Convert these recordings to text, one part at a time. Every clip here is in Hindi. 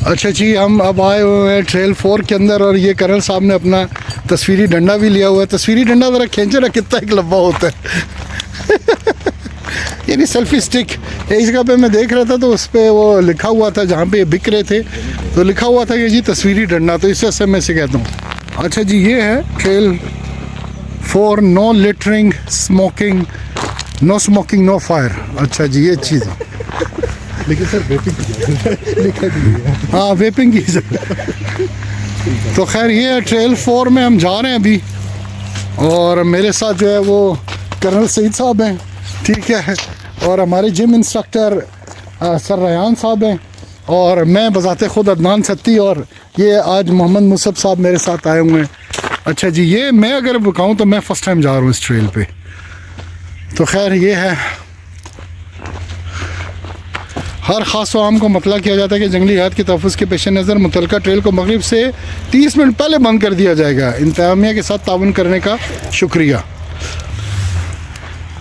अच्छा जी, हम अब आए हुए हैं ट्रेल 4 के अंदर और ये कर्नल साहब ने अपना तस्वीरी डंडा भी लिया हुआ है। तस्वीरी डंडा ज़रा खींचे ना, कितना एक लंबा होता है। यानी सेल्फी स्टिक। एक जगह पे मैं देख रहा था तो उस पर वो लिखा हुआ था, जहाँ पे बिक रहे थे तो लिखा हुआ था कि जी तस्वीरी डंडा, तो इस वजह से मैं इसे कहता हूँ। अच्छा जी, ये है trail 4, no littering, smoking, no smoking, no fire. अच्छा जी, ये चीज़ है। लेकिन सर वेपिंग की लिखा भी है। हाँ, वेपिंग की। तो खैर ये है ट्रेल 4 में हम जा रहे हैं अभी, और मेरे साथ जो है वो कर्नल सईद साहब हैं, ठीक है, और हमारे जिम इंस्ट्रक्टर सर रयान साहब हैं, और मैं बज़ाते ख़ुद अदनान सत्ती, और ये आज मोहम्मद मुसब साहब मेरे साथ आए हुए हैं। अच्छा जी, ये मैं अगर बताऊँ तो मैं फ़र्स्ट टाइम जा रहा हूँ इस ट्रेल पे। तो खैर ये है, हर ख़ास आम को मतला किया जाता है कि जंगली हयात के तहफ़्फ़ुज़ के पेश नज़र मुतलका ट्रेल को मगरिब से 30 मिनट पहले बंद कर दिया जाएगा। इंतज़ामिया के साथ ताउन करने का शुक्रिया।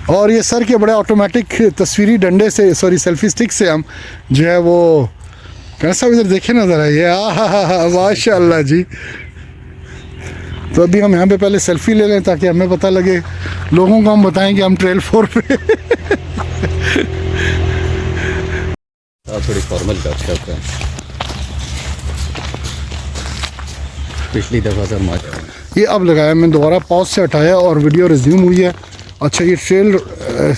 और ये सर के बड़े ऑटोमेटिक तस्वीरी डंडे से, सॉरी सेल्फी स्टिक से हम जो है वो कैसा इधर देखे ना ज़रा, ये माशाअल्लाह जी। तो अभी हम यहाँ पे पहले सेल्फी ले लें ताकि हमें पता लगे, लोगों को हम बताएं कि हम ट्रेल 4 पे। थोड़ी फॉर्मल बात करते हैं। पिछली दफ़ा सर माचा ये अब लगाया, मैं दोबारा पॉज से हटाया और वीडियो रिज्यूम हुई है। अच्छा, ये ट्रेल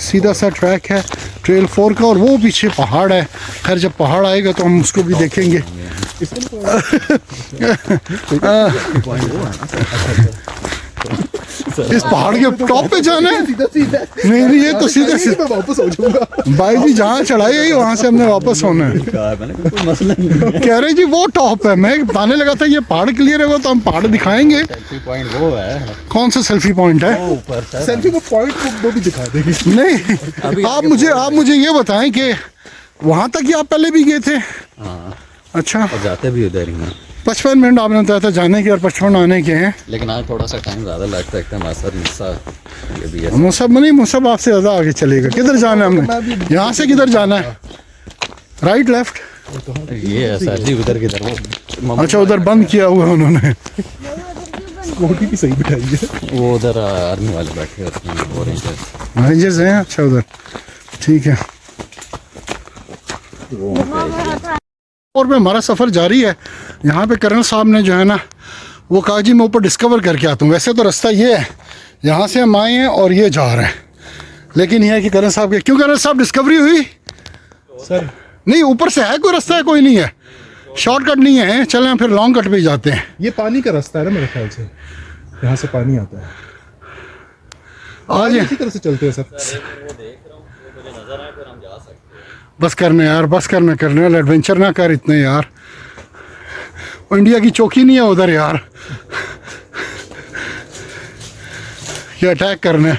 सीधा सा ट्रैक है ट्रेल 4 का, और वो पीछे पहाड़ है। खैर जब पहाड़ आएगा तो हम उसको भी देखेंगे। इस पहाड़ के टॉप पे जाना है? नहीं, ये तो सीधे सीधे वापस हो जाऊंगा भाई जी, जहाँ चढ़ाई है वहाँ से हमने वापस होना है। कोई मसला नहीं। कह रहे जी वो टॉप है, मैं बताने लगा था ये पहाड़ क्लियर है, वो तो हम पहाड़ दिखाएंगे। सेल्फी पॉइंट वो है, कौन सा सेल्फी पॉइंट है? ऊपर सेल्फी को पॉइंट को वो भी दिखा देंगे। नहीं, आप मुझे ये बताएं कि वहाँ तक ही आप पहले भी गए थे? हाँ, अच्छा, और जाते भी उधर ही हैं। 55 मिनट आपने बताया था जाने के और 55 आने के हैं। लेकिन आज थोड़ा सा टाइम ज़्यादा लगता है, हमारे साथ मुस्सा ये भी है। मुसब आपसे ज़्यादा आगे चलेगा। किधर जाना है हमने? यहाँ से किधर जाना है? Right left? ये है सर जी, उधर किधर वो। अच्छा, उधर बंद किया हुआ है उन्होंने। स्कूटी भी सही बिठाई है। वो उधर आर्मी वाले बैठे होते हैं, ऑरेंज रेंजर्स हैं। अच्छा, उधर ठीक है। और में हमारा सफ़र जारी है। यहाँ पे कर्नल साहब ने जो है ना वो कहा जी मैं ऊपर डिस्कवर करके आता हूँ। वैसे तो रास्ता ये है, यहाँ से हम आए हैं और ये जा रहे हैं, लेकिन यह है कि कर्नल साहब के, क्यों कर्नल साहब डिस्कवरी हुई? सर नहीं, ऊपर से है कोई रास्ता है? कोई नहीं है, शॉर्टकट नहीं है। चलें हम फिर लॉन्ग कट पे ही जाते हैं। ये पानी का रास्ता है ना मेरे ख्याल से, यहाँ से पानी आता है। आज इसी तरह से चलते हैं सर। बस करने यार, बस करने वाले एडवेंचर ना कर इतने यार। वो इंडिया की चौकी नहीं है उधर यार, ये अटैक करने।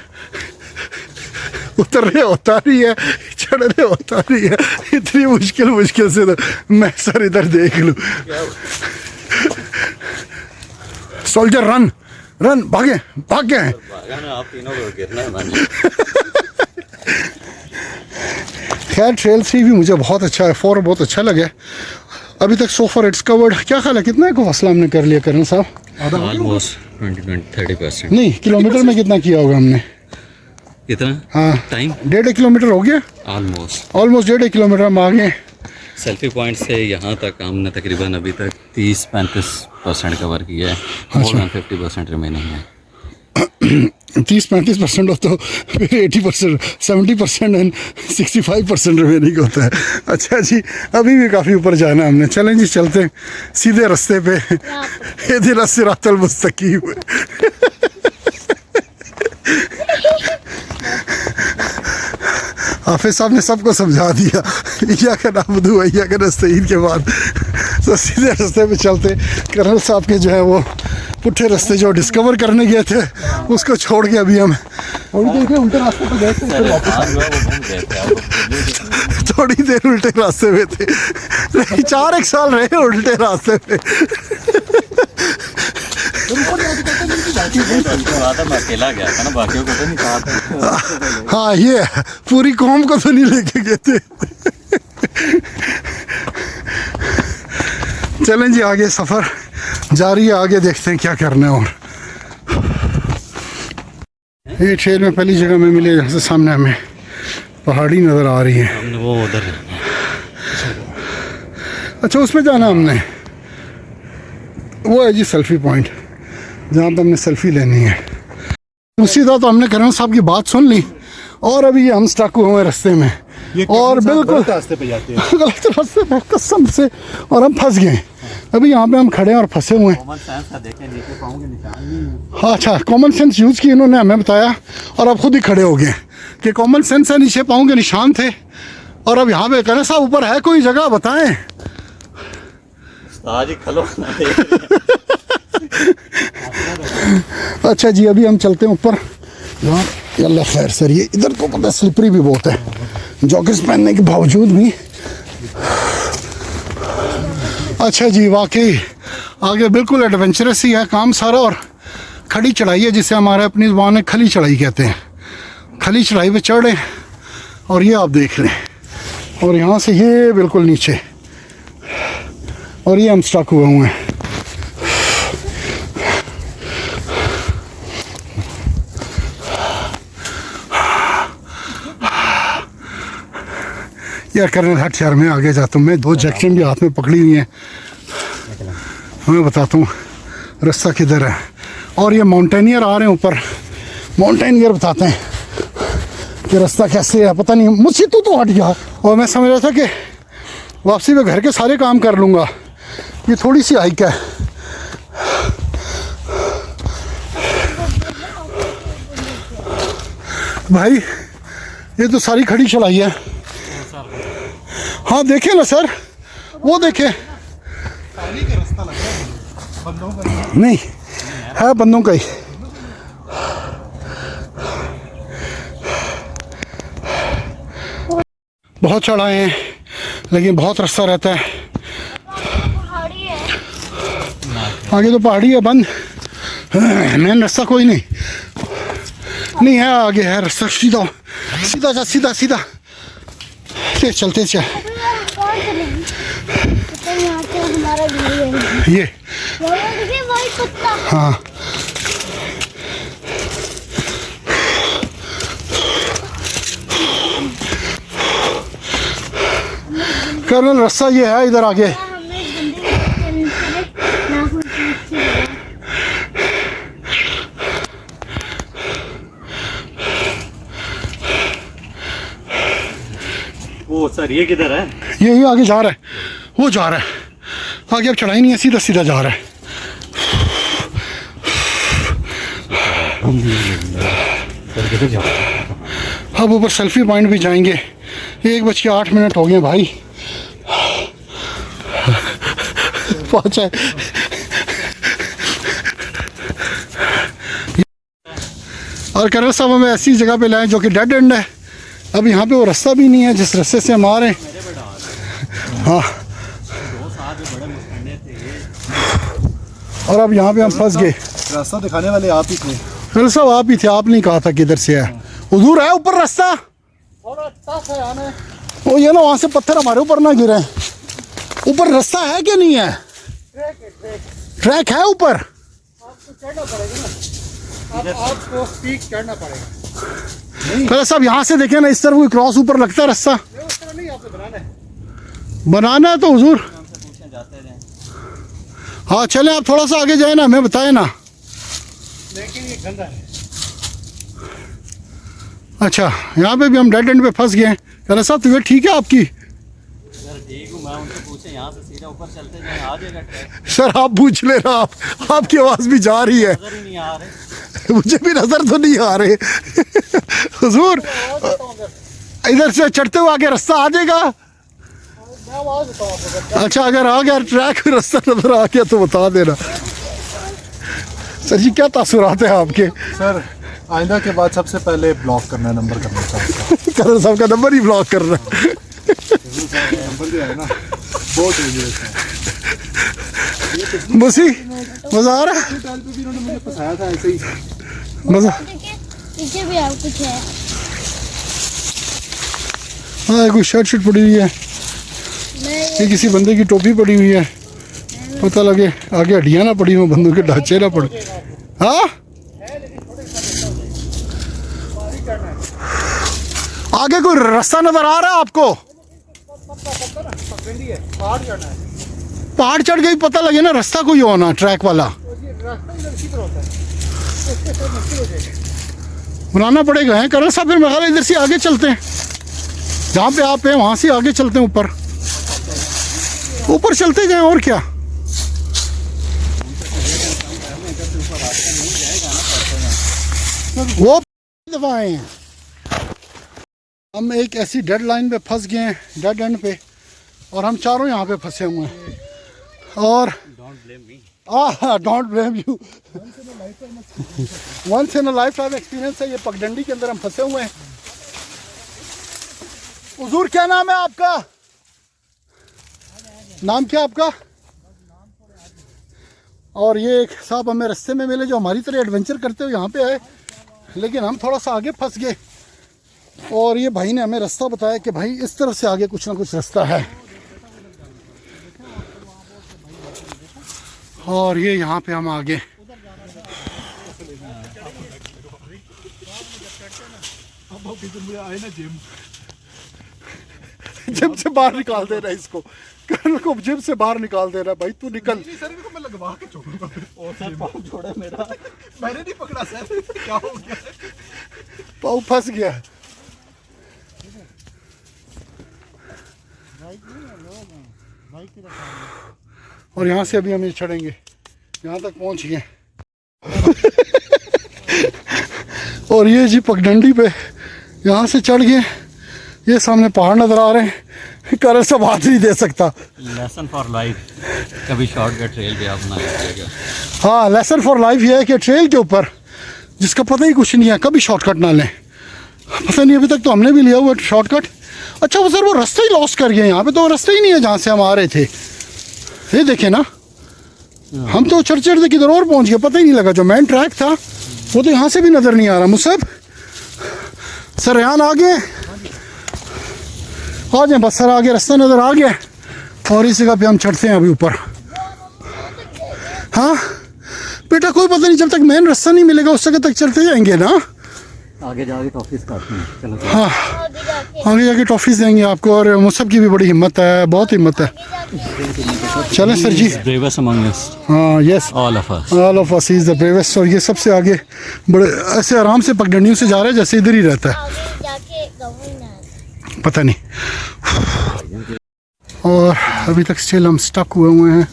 उतर रहे होता नहीं है, चढ़ रहे होता नहीं है, इतनी मुश्किल से तो मैं सर इधर देख लूँ। सोल्जर रन रन, भागे भाग गए हैं। आप तीनों को गिरना है। खैर ट्रेल 3 भी मुझे बहुत अच्छा है, 4 बहुत अच्छा लगा अभी तक। So for its covered. क्या ख्याल है कितना को फासला हमने कर लिया कर्नल साहब? ऑलमोस्ट 20-30%। नहीं, किलोमीटर में कितना किया होगा हमने? कितना? हाँ, टाइम 1.5 किलोमीटर हो गया। ऑलमोस्ट 1.5 किलोमीटर हम आ गए। सेल्फी पॉइंट से यहाँ तक हमने तकरीबन अभी तक 30-35% कवर किया है। मोर देन 50% रिमेनिंग है। 30-35% हो तो फिर 80%, 70% एंड 65% रिमेनिंग होता है। अच्छा जी, अभी भी काफ़ी ऊपर जाना है हमने। चलें जी, चलते हैं सीधे रास्ते पे। इहदिना सिरातल मुस्तकीम। हाफिज साहब ने सबको समझा दिया, इय्याका नअबुदु व इय्याका नस्तईन के बाद तो सीधे रास्ते पे चलते। कर्नल साहब के जो है वो पुट्ठे रास्ते जो डिस्कवर करने गए थे उसको छोड़ के अभी हम उल्टे रास्ते पे गए थे, फिर वापस थोड़ी देर उल्टे रास्ते पे थे। नहीं, 4 साल रहे उल्टे रास्ते पे। मैं अकेला गया था ना, बाकियों को तो नहीं कहा था। हाँ, ये पूरी कौम को तो नहीं लेके गए थे। चलें जी, आगे सफ़र जारी है, आगे देखते हैं क्या करना है। और ये ट्रेल में पहली जगह में मिले जहाँ से सामने हमें पहाड़ी नज़र आ रही है। हमने वो उधर अच्छा, उस पर जाना हमने, वो है जी सेल्फी पॉइंट जहाँ पे हमने सेल्फी लेनी है। सीधा तो हमने करण साहब की बात सुन ली और अभी हम स्टक हुए हैं रास्ते में और बिल्कुल रास्ते पे जाते हैं, गलत रास्ते पे कसम से, और हम फंस गए। अभी यहाँ पे हम खड़े हैं और फंसे हुए हैं। हाँ अच्छा, कॉमन सेंस यूज़ की इन्होंने, हमें बताया और अब खुद ही खड़े हो गए कि कॉमन सेंस है, नीचे पाँव के निशान थे। और अब यहाँ पे करण साहब ऊपर है कोई जगह बताएं। अच्छा जी, अभी हम चलते हैं ऊपर। अल्लाह खैर सर, ये इधर तो पता स्लिपरी भी बहुत है, जॉकेट्स पहनने के बावजूद भी। अच्छा जी, वाकई आगे बिल्कुल एडवेंचरस ही है काम सारा, और खड़ी चढ़ाई है जिसे हमारे अपनी ज़ुबान में खली चढ़ाई कहते हैं। खली चढ़ाई पे चढ़े और ये आप देख लें, और यहाँ से ये बिल्कुल नीचे, और ये हम स्टक हुए हुए हैं। यार कर्नल हट यार, मैं आगे जाता हूँ, मैं 2 जैक्शन भी हाथ में पकड़ी हुई हैं। मैं बताता हूँ रास्ता किधर है। और ये माउंटेनियर आ रहे हैं ऊपर, माउंटेनियर बताते हैं कि रास्ता कैसे है। पता नहीं, मुझसे तो हट गया और मैं समझ रहा था कि वापसी में घर के सारे काम कर लूँगा। ये थोड़ी सी हाइक है। भाई ये तो सारी खड़ी चढ़ाई है। हाँ देखे ना सर, वो देखे नहीं है, बंदों का ही। बहुत चढ़ाए हैं लेकिन बहुत रास्ता रहता है। आगे तो पहाड़ी है, बंद मेन रास्ता कोई नहीं है, आगे है रास्ता सीधा सीधा जा, सीधा सीधा तेज चल तेज चल। ये हाँ कर्नल रास्ता ये है इधर आगे। वो सर ये किधर है? ये आगे जा रहा है, वो जा रहा है आगे, अब चढ़ाई नहीं है, सीधा सीधा जा रहा है। अब ऊपर सेल्फी पॉइंट भी जाएंगे। 1:08 हो गए भाई, पहुंचा है। और कर्नल साहब हमें ऐसी जगह पे लाए जो कि डेड एंड है। अब यहाँ पे वो रास्ता भी नहीं है जिस रास्ते से हम आ रहे हैं। हाँ, और अब यहाँ पे हम फंस गए। रास्ता दिखाने वाले आप ही थे। कर्नल साहब आप ही थे, आपने कहा था किधर से है। हुजूर है ऊपर रास्ता, वो ये ना वहाँ से पत्थर हमारे ऊपर ना गिरे। ऊपर रास्ता है कि नहीं है? ट्रैक है ऊपर? आपको पीक चढ़ना पड़ेगा। पहले सब यहाँ से देखे ना, इस तरफ कोई क्रॉस ऊपर लगता है रास्ता। उस तरह नहीं, आपको बनाना है तो हुजूर हाँ चले, आप थोड़ा सा आगे जाए ना, हमें बताए ना। लेकिन ये गंदा है। अच्छा, यहाँ पे भी हम डेड एंड पे फंस गए हैं। कह रहे साहब तबीयत ठीक है आपकी? सर ठीक हूँ मैं, उनसे पूछे यहाँ से सीधा ऊपर चलते जाए, आ जाएगा ट्रैक। सर आप पूछ लेना, आपकी आवाज़ भी जा रही है। नजर ही नहीं आ रहे। मुझे भी नज़र तो नहीं आ रहे। हुजूर इधर से चढ़ते हुए आगे रास्ता आ जाएगा। अच्छा अगर आ गया ट्रैक रास्ता नजर आ गया तो बता देना। सर जी क्या तासुरात है आपके? सर आइंदा के बाद सबसे पहले ब्लॉक करना है, नंबर करना चाहिए। कर्नल साहब का नंबर ही ब्लॉक करना है। नंबर जो है ना बहुत डेंजरस है। मुसी मजा आ रहा है? टाइल पे भी इन्होंने मुझे फंसाया था ऐसे ही। मजा पीछे भी आप कुछ है। हाँ कोई शर्ट पड़ी हुई है, ये किसी बंदे की टोपी पड़ी हुई है। पता लगे आगे हड्डियाँ ना पड़ी हो, बंदूक के ढांचे ना पड़े। हाँ आगे कोई रास्ता नजर आ रहा है आपको? पहाड़ चढ़ गई, पता लगे ना रास्ता कोई होना ट्रैक वाला बनाना पड़ेगा। है करण साहब, फिर मैं इधर से आगे चलते हैं, जहाँ पे आप हैं वहाँ से आगे चलते हैं, ऊपर ऊपर चलते जाएं और क्या। वो दफा आए हैं हम, एक ऐसी डेड लाइन पे फंस गए हैं, डेड एंड पे, और हम चारों यहाँ पे फंसे हुए हैं। और don't blame you, once in a lifetime experience है ये। पगडंडी के अंदर हम फंसे हुए हैं। हुजूर क्या नाम है आपका? नाम क्या आपका? और ये एक साहब हमें रास्ते में मिले जो हमारी तरह एडवेंचर करते हुए यहाँ पे आए, लेकिन हम थोड़ा सा आगे फंस गए। और ये भाई ने हमें रास्ता बताया कि भाई इस तरफ से आगे कुछ ना कुछ रास्ता है। और ये यहाँ पे हम आगे जिम से बाहर निकाल दे रहा है इसको, करण को जिम से बाहर निकाल दे रहा है। भाई तू निकल। सर इनको मैं लगवा के छोड़ूंगा। और सर पाँव छोड़ा मेरा, मैंने नहीं पकड़ा सर, क्या हो गया? पाँव फंस गया। और यहाँ से अभी हम ये चढ़ेंगे, यहाँ तक पहुँच गए। और ये जी पगडंडी पे यहाँ से चढ़ गए, ये सामने पहाड़ नजर आ रहे हैं। करण सब हाथ नहीं दे सकता। लेसन फॉर लाइफ, कभी शॉर्टकट ट्रेल भी आप ना लीजिएगा। हाँ, लेसन फॉर लाइफ ये है कि ट्रेल के ऊपर जिसका पता ही कुछ नहीं है, कभी शॉर्टकट ना लें। पता नहीं, अभी तक तो हमने भी लिया हुआ शॉर्टकट। अच्छा वो सर वो रास्ता ही लॉस कर गए, यहाँ पे तो रास्ता ही नहीं है जहाँ से हम आ रहे थे। ये देखे ना, हम तो चढ़ चढ़ते किधर और पहुँच गए, पता ही नहीं लगा। जो मेन ट्रैक था वो तो यहाँ से भी नज़र नहीं आ रहा। मुसब सर यहाँ आ गए, आ जाए बस सर, आगे रास्ता नज़र आ गया। और इस जगह पे हम चढ़ते हैं अभी ऊपर। हाँ बेटा, कोई पता नहीं, जब तक मेन रास्ता नहीं मिलेगा उस जगह तक चलते जाएंगे ना। आगे जाके टॉफीज खाते हैं, चलो। हाँ आगे जाके टॉफीज देंगे आपको। और मुसब की भी बड़ी हिम्मत है, बहुत हिम्मत है। चलें सर जी। ब्रेवेस्ट अमंग अस। हाँ yes, all of us, all of us is the bravest. और ये सबसे आगे बड़े ऐसे आराम से पगडंडियों से जा रहा है जैसे इधर ही रहता है, आगे जाके गवर्नर पता नहीं। और अभी तक स्टिल हम स्टक हुए हैं।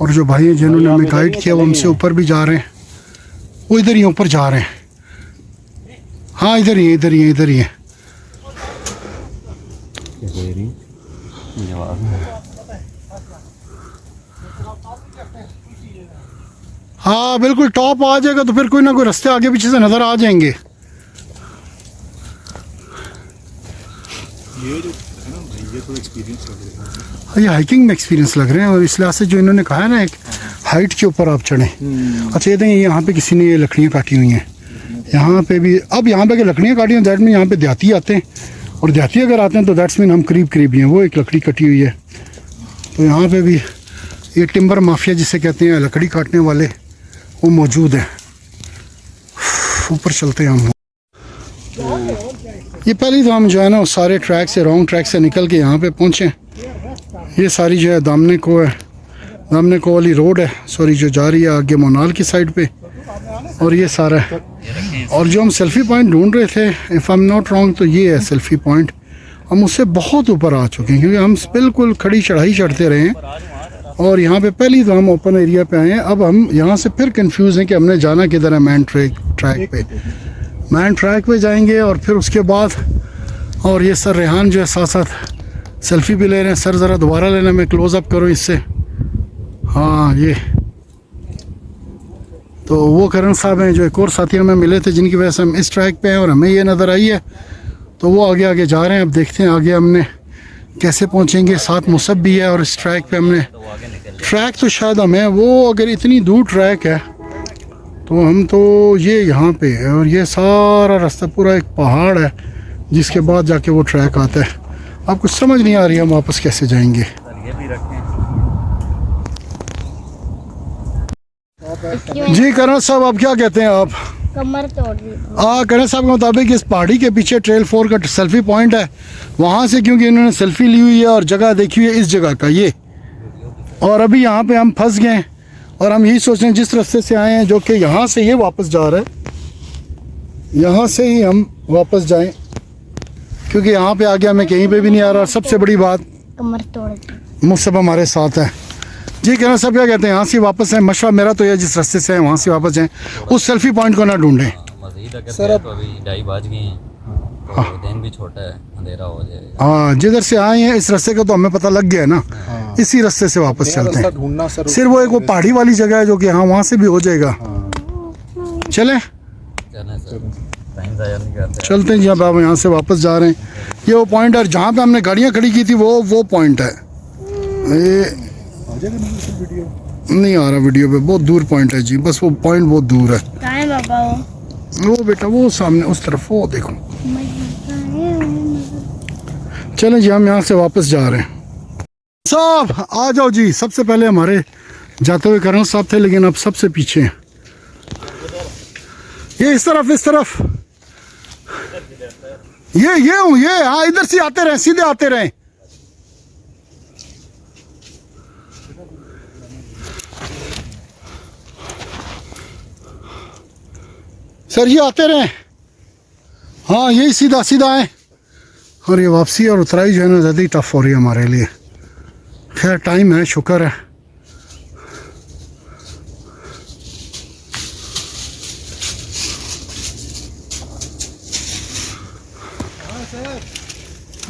और जो भाई हैं जिन्होंने हमें गाइड किया वो हमसे ऊपर भी जा रहे हैं, वो इधर ही ऊपर जा रहे हैं। हाँ इधर ही है, इधर ही है, इधर ही है। हाँ बिल्कुल, टॉप आ जाएगा तो फिर कोई ना कोई रास्ते आगे पीछे से नज़र आ जाएंगे। ये जो है ना भाई, ये तो एक्सपीरियंस लग रहा है। ये हाइकिंग में एक्सपीरियंस लग रहे हैं। और इस लिहाज से जो इन्होंने कहा है ना, एक हाइट के ऊपर आप चढ़ें। अच्छा ये देखें, यहाँ पे किसी ने ये लकड़ियाँ काटी हुई हैं। यहाँ पे भी अब यहाँ पे लकड़ियाँ काटी हैं, दैट मीन यहाँ पे देहाती आते हैं। और देहाती अगर आते हैं तो दैट्स मीन हम करीब करीब ही हैं। वो एक लकड़ी कटी हुई है, तो यहाँ पे भी ये टिम्बर माफिया जिसे कहते हैं, लकड़ी काटने वाले, वो मौजूद है। ऊपर चलते हैं हम। ये पहली तो हम जो है ना उस सारे ट्रैक से, रॉन्ग ट्रैक से निकल के यहाँ पे पहुँचे। ये सारी जो है दामने को है, दामने को वाली रोड है, सॉरी, जो जा रही है आगे मोनाल की साइड पे। और ये सारा है। और जो हम सेल्फ़ी पॉइंट ढूंढ रहे थे, if I am not wrong, तो ये है सेल्फ़ी पॉइंट। हम उससे बहुत ऊपर आ चुके हैं क्योंकि हम बिल्कुल खड़ी चढ़ाई चढ़ते रहे हैं। और यहाँ पे पहली तो हम ओपन एरिया पे आए हैं। अब हम यहाँ से फिर कंफ्यूज हैं कि हमने जाना किधर है। मैन ट्रैक पे, मैन ट्रैक पे जाएंगे और फिर उसके बाद। और ये सर रेहान जो है साथ साथ सेल्फ़ी भी ले रहे हैं। सर ज़रा दोबारा लेना, मैं क्लोज़ अप करूँ इससे। हाँ ये तो वो करण साहब हैं जो एक और साथी हमें मिले थे, जिनकी वजह से हम इस ट्रैक पे हैं और हमें ये नज़र आई है। तो वो आगे आगे जा रहे हैं। अब देखते हैं आगे हमने कैसे पहुंचेंगे। साथ मुसब भी है और इस ट्रैक पे हमने, ट्रैक तो शायद हमें, वो अगर इतनी दूर ट्रैक है तो हम तो ये यहाँ पे है। और ये सारा रास्ता पूरा एक पहाड़ है जिसके बाद जाके वो ट्रैक आता है। अब कुछ समझ नहीं आ रही है हम वापस कैसे जाएंगे। ये भी रखें। इसकी मैंने जी करण साहब, आप क्या कहते हैं आप? कमर तोड़ दी। करण साहब के मुताबिक इस पहाड़ी के पीछे ट्रेल 4 का सेल्फी पॉइंट है। वहाँ से क्योंकि इन्होंने सेल्फी ली हुई है और जगह देखी हुई है इस जगह का ये, और अभी यहाँ पे हम फंस गए हैं और हम यही सोच रहे हैं जिस रास्ते से आए हैं, जो कि यहाँ से ये वापस जा रहा है, यहाँ से ही हम वापस जाएं, क्योंकि यहाँ पे आगे हमें कहीं पे भी नहीं आ रहा। सबसे बड़ी बात, कमर तोड़ दी। मुसब हमारे साथ है। जी करण साहब क्या कहते हैं? यहाँ से वापस आए। मशवरा मेरा तो ये जिस रास्ते से है वहाँ से वापस जाएं, उस सेल्फी पॉइंट को ना ढूंढें। मज़ीद अगर सर, करें अब- तो अभी 2:30 बज गए हैं, तो दिन भी छोटा है, अंधेरा हो जाएगा। हाँ, जिधर से आए हैं इस रास्ते का तो हमें पता लग गया है ना, इसी रास्ते से वापस नया चलते रास्ता हैं। ढूंढना सर। सिर्फ वो एक वो पहाड़ी वाली जगह है जो कि हाँ वहाँ से भी हो जाएगा। चलें, चलें सर, टाइम ज़ाया नहीं करते। चलते हैं जी। अब आप यहाँ से वापस जा रहे हैं। ये वो पॉइंट है जहाँ पे हमने गाड़ियाँ खड़ी की थी, वो पॉइंट है। ये आ जाएगा ना सर वीडियो? नहीं आ रहा वीडियो पे, बहुत दूर पॉइंट है जी, बस वो पॉइंट बहुत दूर है। कहाँ है बाबा वो? वो बेटा वो सामने उस तरफ, वो देखो। चलें जी, हम यहाँ से वापस जा रहे हैं। साहब आ जाओ जी। सबसे पहले हमारे जाते हुए करण साहब थे, लेकिन अब सबसे पीछे हैं। ये इस तरफ, इस तरफ, ये हूँ, ये हाँ, इधर से आते रहे, सीधे आते रहे। सर ये आते रहे, हाँ यही सीधा सीधा आए। और ये वापसी और उतराई जो है ना ज़्यादा ही टफ हो रही है हमारे लिए। खैर टाइम है, शुक्र है।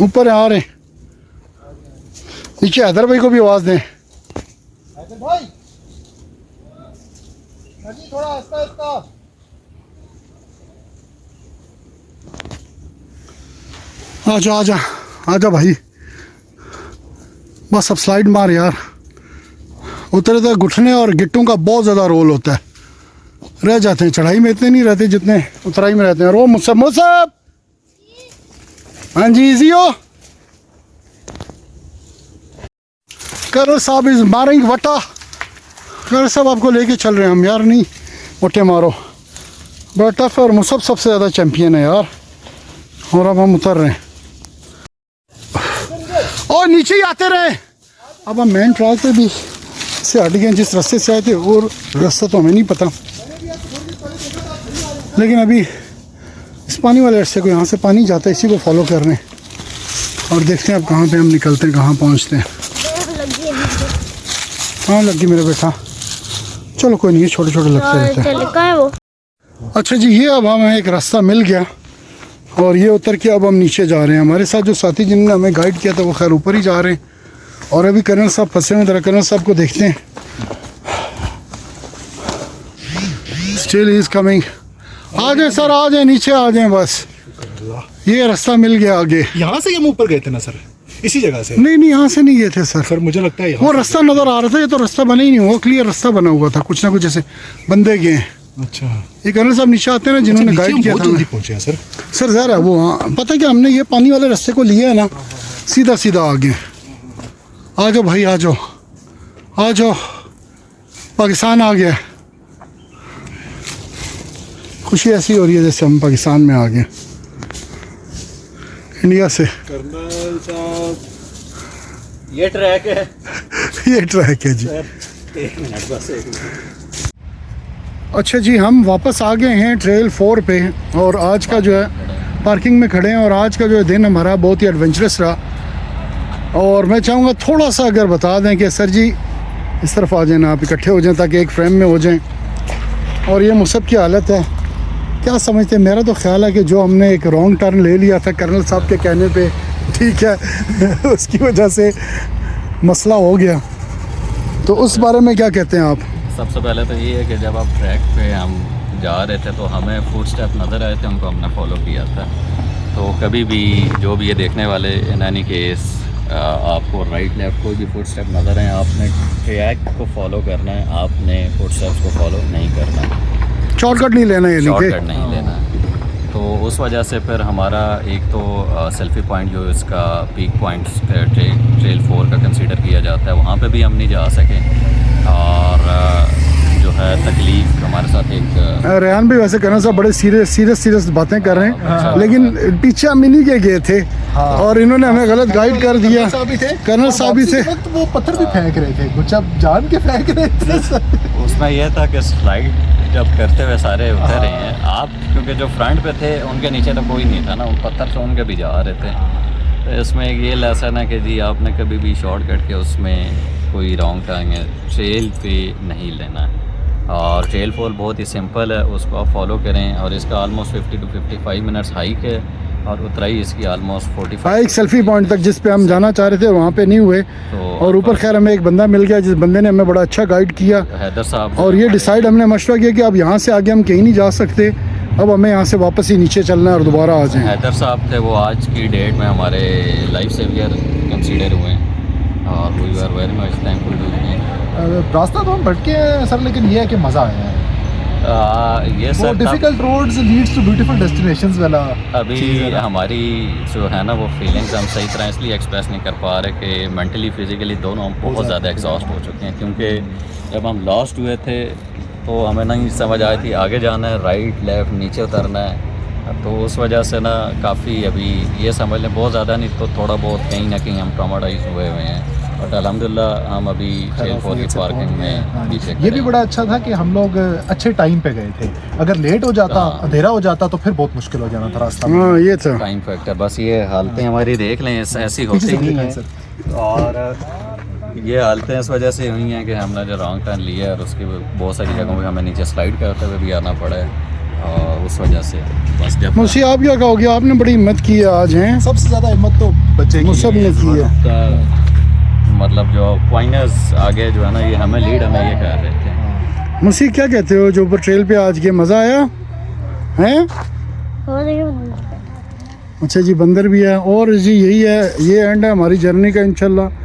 ऊपर आ रहे हैं, नीचे हैदर भाई को भी आवाज़ दें। भाई थोड़ा आस्ता आस्ता। आजा आजा आजा भाई, बस अब स्लाइड मार यार। उतरे तो घुटने और गिट्टों का बहुत ज़्यादा रोल होता है, रह जाते हैं। चढ़ाई में इतने नहीं रहते जितने उतराई में रहते हैं। और वो मुसब, हाँ जी इजी हो। करण साहब इज मारेंगे वटा। करण साहब आपको लेके चल रहे हैं हम यार, नहीं वटे मारो। बड़ा टफ है और मुसब सबसे ज़्यादा चैंपियन है यार। और अब हम उतर रहे हैं और नीचे ही आते रहे। अब हम मेन ट्रैक पे भी से हट गए, जिस रास्ते से आए थे और रास्ता तो हमें नहीं पता, लेकिन अभी इस पानी वाले रास्ते को, यहाँ से पानी जाता है, इसी को फॉलो कर रहे हैं और देखते हैं अब कहाँ पे हम निकलते हैं, कहाँ पहुँचते हैं। लगी है नीचे। हाँ लग गई मेरा बेटा, चलो कोई नहीं, छोटे छोटे लगते रहते हैं। चल कहाँ है वो? अच्छा जी, ये अब हमें एक रास्ता मिल गया और ये उतर के अब हम नीचे जा रहे हैं। हमारे साथ जो साथी जिन्होंने हमें गाइड किया था वो खैर ऊपर ही जा रहे हैं। और अभी करण साहब फंसे हुए, करण साहब को देखते हैं। Still is coming. आ जाए सर, आ जाए, नीचे आ जाए बस। ये रास्ता मिल गया आगे। यहाँ से हम ऊपर गए थे ना सर, इसी जगह से? नहीं नहीं, यहाँ से नहीं गए थे सर। सर मुझे लगता है वो रास्ता नजर आ रहा था, ये तो रास्ता बना ही नहीं हुआ, क्लियर रास्ता बना हुआ था। कुछ ना कुछ ऐसे बंदे गए हैं। अच्छा, ये करण साहब नीचे आते हैं ना, जिन्होंने गाइड किया बहुत जल्दी था। पहुंचे हैं सर। सर ज़रा वो, हाँ पता है कि हमने ये पानी वाले रास्ते को लिया है ना, सीधा सीधा आगे। आ जाओ भाई, आ जाओ आ जाओ, पाकिस्तान आ गया। खुशी ऐसी हो रही है जैसे हम पाकिस्तान में आ गए, इंडिया से। कर्नल साहब, ये ट्रैक है। ये ट्रैक है जी। 1 मिनट बस, 1 मिनट। अच्छा जी, हम वापस आ गए हैं ट्रेल 4 पे और आज का जो है पार्किंग में खड़े हैं। और आज का जो है दिन हमारा बहुत ही एडवेंचरस रहा। और मैं चाहूँगा थोड़ा सा अगर बता दें कि सर जी इस तरफ आ जाए ना, आप इकट्ठे हो जाएं ताकि एक फ्रेम में हो जाएं। और ये मुसब की हालत है, क्या समझते हैं? मेरा तो ख्याल है कि जो हमने एक रॉन्ग टर्न ले लिया था कर्नल साहब के कहने पे, ठीक है उसकी वजह से मसला हो गया। तो उस बारे में क्या कहते हैं आप? सबसे पहले तो ये है कि जब आप ट्रैक पे हम जा रहे थे तो हमें फुट स्टेप नज़र आए थे, उनको हमने फॉलो किया था। तो कभी भी जो भी ये देखने वाले, इन एनी केस आपको राइट लेफ्ट कोई भी फुट स्टेप नज़र आए, आपने ट्रैक को फॉलो करना है, आपने फुट स्टेप्स को फॉलो नहीं करना, शॉर्टकट नहीं लेना, यानी शॉर्टकट कि नहीं लेना। तो उस वजह से फिर हमारा एक तो सेल्फी पॉइंट जो इसका पीक पॉइंट ट्रेल 4 का कंसीडर किया जाता है, वहाँ पे भी हम नहीं जा सके। और जो है तकलीफ हमारे साथ एक रेहान भी वैसे कर्नल साहब बड़े सीरियस बातें कर रहे हैं, लेकिन पीछे हम इन्हीं के गए थे और इन्होंने हमें गलत गाइड कर दिया। कर्नल साहब भी थे, वो पत्थर भी फेंक रहे थे, कुछ अब जान के फेंक रहे थे। उसमें यह था कि स्लाइड जब करते हुए सारे उतर रहे हैं आप, क्योंकि जो फ्रंट पे थे उनके नीचे तो कोई नहीं था ना, उन पत्थर से उनके भी जा रहे थे। तो इसमें एक ये लेसन है कि जी आपने कभी भी शॉर्टकट के उसमें कोई रॉन्ग टर्न है ट्रेल पे नहीं लेना है, और ट्रेल फॉल बहुत ही सिंपल है, उसको आप फॉलो करें। और इसका ऑलमोस्ट 50 to 55 मिनट्स हाइक है और उतराई इसकी ऑलमोस्ट 45। एक सेल्फी पॉइंट तक जिस पे हम जाना चाह रहे थे वहाँ पे नहीं हुए, और ऊपर खैर हमें एक बंदा मिल गया जिस बंदे ने हमें बड़ा अच्छा गाइड किया। हैदर साहब, और ये डिसाइड हमने मशवरा किया कि अब यहाँ से आगे हम कहीं नहीं जा सकते, अब हमें यहाँ से वापस ही नीचे चलना है और दोबारा आ जाएं। हैदर साहब थे वो आज की डेट में हमारे लाइफ सेवियर कंसीडर हुए हैं और we are very much thankful to them. रास्ता तो हम भटके हैं सर, लेकिन ये है कि मज़ा आया है। ये वो sir difficult roads leads to beautiful destinations वाला अभी हमारी जो है ना वो फीलिंग्स हम सही तरह इसलिए एक्सप्रेस नहीं कर पा रहे कि मेंटली फिजिकली दोनों हम बहुत ज़्यादा एग्जॉस्ट हो चुके हैं, क्योंकि जब हम लॉस्ट हुए थे तो हमें नहीं समझ आई थी आगे जाना है राइट लेफ़्ट नीचे उतरना है, तो उस वजह से ना काफ़ी अभी ये समझ लें बहुत ज़्यादा नहीं तो थोड़ा बहुत कहीं ना कहीं हम ट्रॉमाटाइज हुए हुए हैं। बट अल्हम्दुलिल्लाह हम अभी ट्रेल फॉल की पार्किंग में पीछे ये भी बड़ा अच्छा था कि हम लोग अच्छे टाइम पे गए थे, अगर लेट हो जाता अंधेरा हो जाता तो फिर बहुत मुश्किल हो जाना था रास्ता। हाँ ये था टाइम फैक्टर, बस ये हालतें हमारी देख लें ऐसी होती नहीं है, और ये हालतें इस वजह से हुई हैं कि हमने जो रॉन्ग टर्न लिया है और उसकी बहुत सारी जगहों पे हमें नीचे स्लाइड करते हुए भी आना पड़ा है, और उस वजह से बस जब मुझे आप क्या कहोगे, आपने बड़ी हिम्मत की है आज हैं, सबसे ज़्यादा हिम्मत तो बच्चे की मुसब ने की है। का मतलब जो पॉइंटर्स आगे जो है ना ये हमें लीड हमें ये कर रहे थे। मुसी क्या कहते हो जो ऊपर ट्रेल पे आज के मज़ा आया हैं? और ये अच्छा जी बंदर भी है, और जी यही है, ये एंड है हमारी जर्नी का। इंशाल्लाह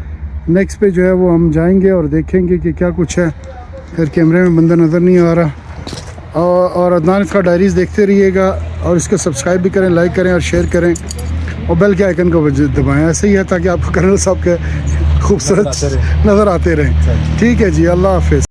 नेक्स्ट पे जो है वो हम जाएंगे और देखेंगे कि क्या कुछ है। फिर कैमरे में बंदर नज़र नहीं आ रहा। और अदनान इसका डायरीज़ देखते रहिएगा और इसको सब्सक्राइब भी करें, लाइक करें और शेयर करें, और बेल के आइकन को दबाएं। ऐसे ही है ताकि आपको कर्नल साहब के खूबसूरत नज़र आते रहें। ठीक है जी, अल्लाह हाफिज़।